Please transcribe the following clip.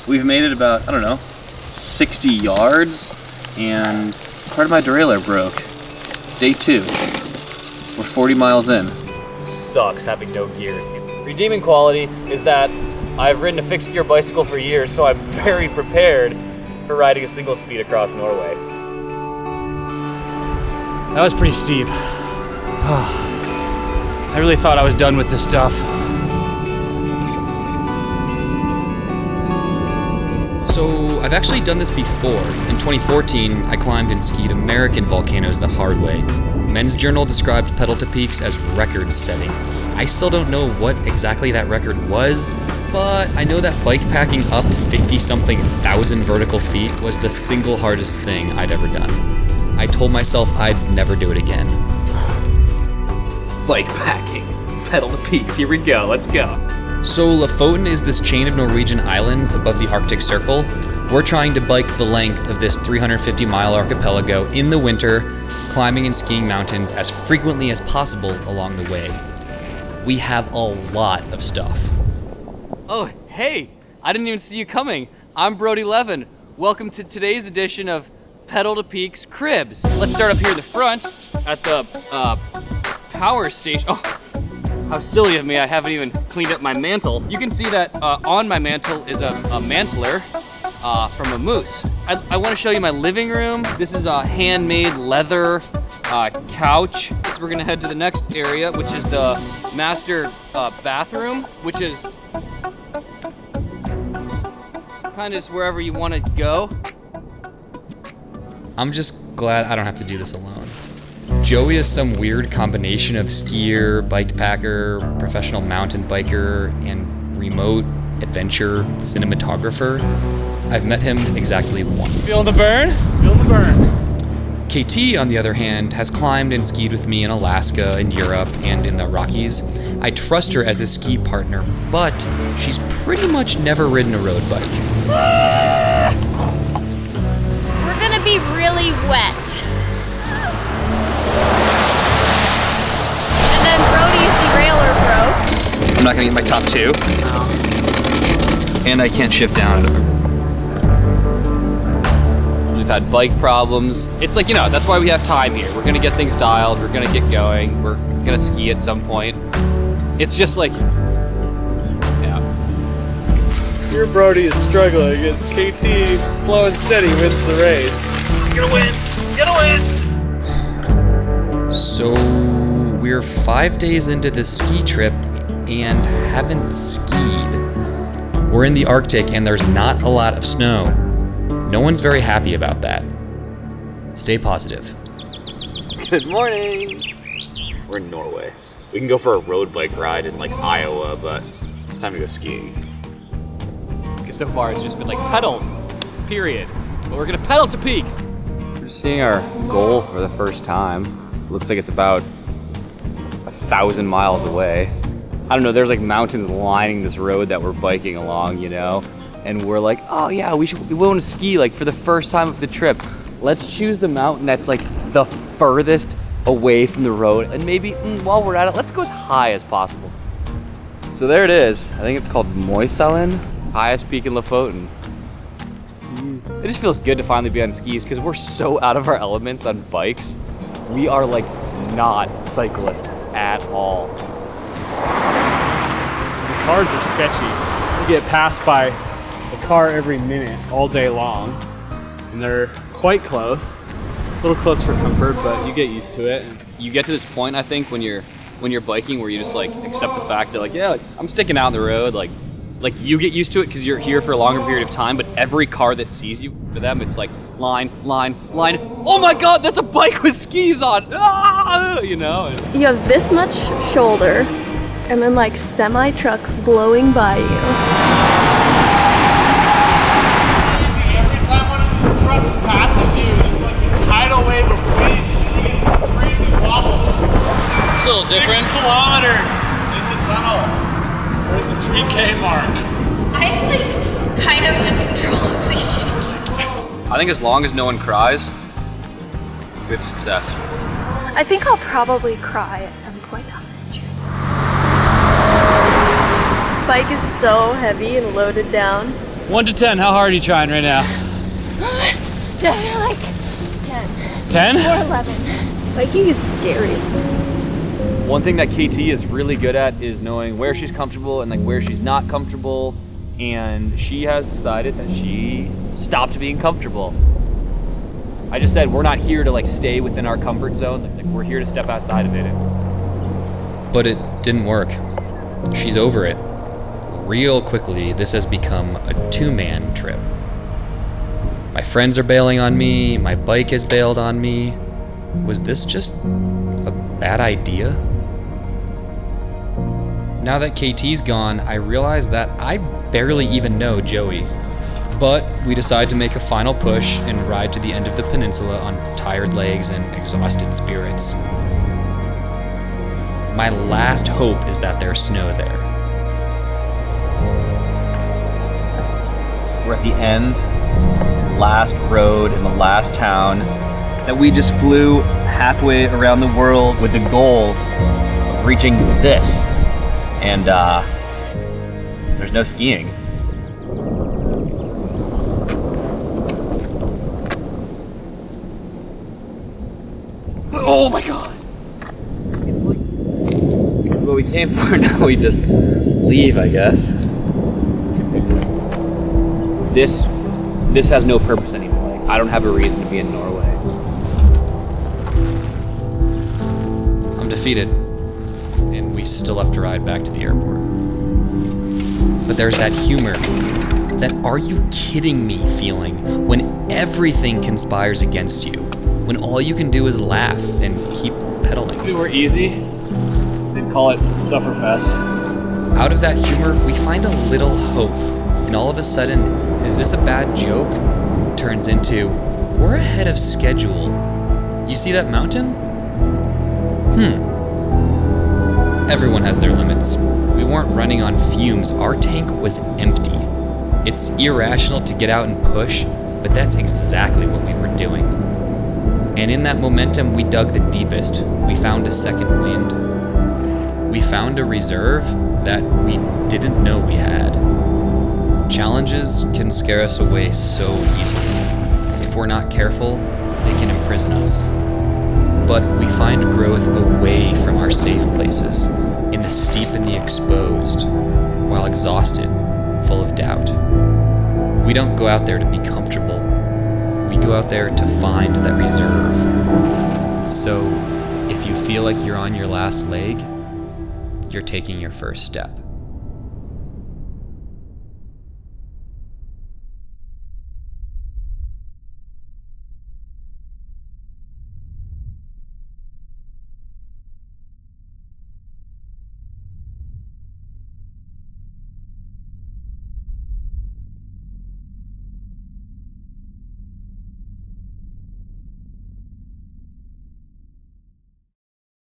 We've made it about, I don't know, 60 yards, and part of my derailleur broke. Day 2. We're 40 miles in. It sucks having no gear. Redeeming quality is that I've ridden a fixed gear bicycle for years, so I'm very prepared for riding a single speed across Norway. That was pretty steep. I really thought I was done with this stuff. So I've actually done this before. In 2014, I climbed and skied American volcanoes the hard way. Men's Journal described Pedal to Peaks as record-setting. I still don't know what exactly that record was, but I know that bike packing up 50-something thousand vertical feet was the single hardest thing I'd ever done. I told myself I'd never do it again. Bike packing, Pedal to Peaks, here we go, let's go. So Lofoten is this chain of Norwegian islands above the Arctic Circle. We're trying to bike the length of this 350-mile archipelago in the winter, climbing and skiing mountains as frequently as possible along the way. We have a lot of stuff. Oh, hey, I didn't even see you coming. I'm Brody Levin. Welcome to today's edition of Pedal to Peaks Cribs. Let's start up here at the front at the power station. Oh, how silly of me, I haven't even cleaned up my mantle. You can see that on my mantle is a mantler from a moose. I want to show you my living room. This is a handmade leather couch. So we're gonna head to the next area, which is the master bathroom, which is kind of just wherever you want to go. I'm just glad I don't have to do this alone. Joey is some weird combination of skier, bike packer, professional mountain biker, and remote adventure cinematographer. I've met him exactly once. Feeling the burn? Feeling the burn. KT, on the other hand, has climbed and skied with me in Alaska, in Europe, and in the Rockies. I trust her as a ski partner, but she's pretty much never ridden a road bike. We're gonna be really wet. And then Brody's derailleur broke. I'm not gonna get my top 2. And I can't shift down. We've had bike problems. It's like, that's why we have time here. We're gonna get things dialed, we're gonna get going, we're gonna ski at some point. It's just like, yeah. Your Brody is struggling as KT, slow and steady, wins the race. You're gonna win! You're gonna win! So, we're 5 days into this ski trip and haven't skied. We're in the Arctic and there's not a lot of snow. No one's very happy about that. Stay positive. Good morning! We're in Norway. We can go for a road bike ride in like Iowa, but it's time to go skiing. Because so far it's just been like pedal, period. But we're gonna pedal to peaks. We're seeing our goal for the first time. Looks like it's about 1,000 miles away. I don't know, there's like mountains lining this road that we're biking along, and we're like, oh yeah, we want to ski like for the first time of the trip. Let's choose the mountain that's like the furthest away from the road, and maybe while we're at it, let's go as high as possible. So there it is. I think it's called Moisellen, highest peak in Lofoten. It just feels good to finally be on skis because we're so out of our elements on bikes. We are like not cyclists at all. The cars are sketchy. You get passed by a car every minute all day long, and they're quite close. A little close for comfort, but you get used to it. You get to this point, I think, when you're biking, where you just like accept the fact that like, yeah, like, I'm sticking out on the road. Like you get used to it because you're here for a longer period of time. But every car that sees you, for them, it's like line. Oh my God, that's a bike with skis on. Ah! You have this much shoulder, and then like semi trucks blowing by you. Every time one of the trucks passes you, it's like a tidal wave of wind. These crazy wobbles. It's a little different. 6 kilometers in the tunnel. We're at the 3K mark. I'm like kind of uncontrollably shaking. I think as long as no one cries, we have success. I think I'll probably cry at some point on this trip. Bike is so heavy and loaded down. 1 to 10, how hard are you trying right now? Yeah, like 10 10? or 11. Biking is scary. One thing that KT is really good at is knowing where she's comfortable and like where she's not comfortable. And she has decided that she stopped being comfortable. I just said we're not here to like stay within our comfort zone. Like we're here to step outside of it. But it didn't work. She's over it. Real quickly, this has become a 2-man trip. My friends are bailing on me, my bike has bailed on me. Was this just a bad idea? Now that KT's gone, I realize that I barely even know Joey. But we decide to make a final push and ride to the end of the peninsula on tired legs and exhausted spirits. My last hope is that there's snow there. We're at the end, last road in the last town that we just flew halfway around the world with the goal of reaching this. And there's no skiing. Oh my god! It's like what we came for. Now we just leave, I guess. This has no purpose anymore. Like, I don't have a reason to be in Norway. I'm defeated, and we still have to ride back to the airport. But there's that humor, that are you kidding me feeling when everything conspires against you, when all you can do is laugh and keep pedaling. If it were easy, they'd call it Sufferfest. Out of that humor, we find a little hope, and all of a sudden, is this a bad joke? Turns into, we're ahead of schedule. You see that mountain? Everyone has their limits. We weren't running on fumes, our tank was empty. It's irrational to get out and push, but that's exactly what we were doing. And in that momentum, we dug the deepest. We found a second wind. We found a reserve that we didn't know we had. Challenges can scare us away so easily. If we're not careful, they can imprison us. But we find growth away from our safe places, in the steep and the exposed, while exhausted, full of doubt. We don't go out there to be comfortable. We go out there to find that reserve. So, if you feel like you're on your last leg, you're taking your first step.